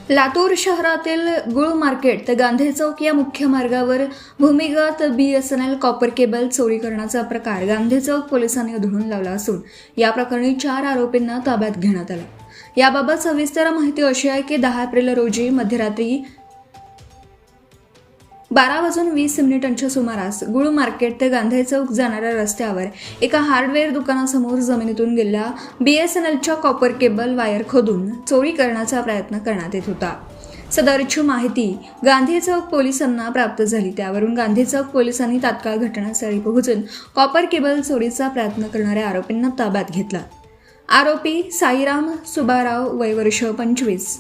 लातूर शहरातील गुळ मार्केट ते गांधी चौक या मुख्य मार्गावर भूमिगत BSNL कॉपर केबल चोरी करण्याचा प्रकार गांधी चौक पोलिसांनी उधळून लावला असून या प्रकरणी 4 आरोपींना ताब्यात घेण्यात आलं। याबाबत सविस्तर माहिती अशी आहे की 10 एप्रिल रोजी मध्यरात्री 12:20 सुमारास गुळ मार्केट ते गांधी चौक जाणाऱ्या रस्त्यावर एका हार्डवेअर दुकानासमोर जमिनीतून गेलेल्या BSNLच्या कॉपर केबल वायर खोदून चोरी करण्याचा प्रयत्न करण्यात येत होता। सदरची माहिती गांधी चौक पोलिसांना प्राप्त झाली। त्यावरून गांधी चौक पोलिसांनी तात्काळ घटनास्थळी पोहोचून कॉपर केबल चोरीचा प्रयत्न करणाऱ्या आरोपींना ताब्यात घेतला। आरोपी साईराम सुबाराव वय वर्ष 25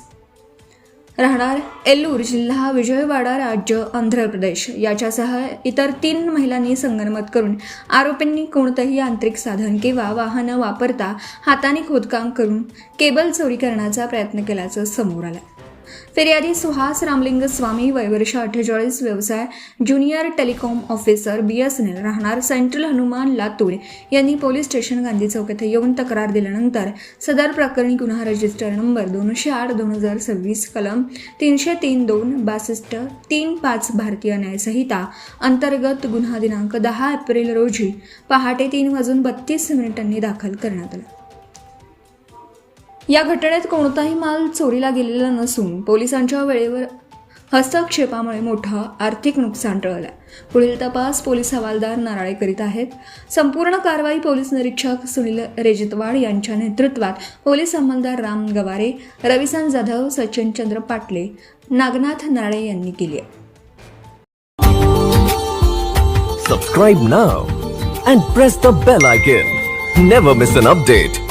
राहणार एल्लूर जिल्हा विजयवाडा राज्य आंध्र प्रदेश याच्यासह इतर 3 महिलांनी संगनमत करून आरोपींनी कोणतेही यांत्रिक साधन किंवा वाहन वापरता हाताने खोदकाम करून केबल चोरी करण्याचा प्रयत्न केल्याचं समोर आलं। फिर्यादी सुहास रामलिंग स्वामी वय वर्ष 48 व्यवसाय ज्युनियर टेलिकॉम ऑफिसर BSNL राहणार सेंट्रल हनुमान लातूर यांनी पोलीस स्टेशन गांधी चौक येथे येऊन तक्रार दिल्यानंतर सदर प्रकरणी गुन्हा रजिस्टर नंबर 208/2026 कलम 303(2)62(3)5 भारतीय न्याय संहिता अंतर्गत गुन्हा दिनांक 10 एप्रिल रोजी पहाटे 3:32 दाखल करण्यात आला। या घटनेत कोणताही माल चोरीला गेलेला नसून पोलिसांच्या वेळेवर हस्तक्षेपामुळे मोठं आर्थिक नुकसान टळलं। पुढील तपास पोलीस हवालदार नाराळे करीत आहेत। संपूर्ण कारवाई पोलीस निरीक्षक सुनील रेजितवाड यांच्या नेतृत्वात पोलीस अंमलदार राम गवारे, रविसन जाधव, सचिन चंद्र पाटले, नागनाथ नाराळे यांनी केली आहे। Subscribe now and press the bell icon. Never miss an update.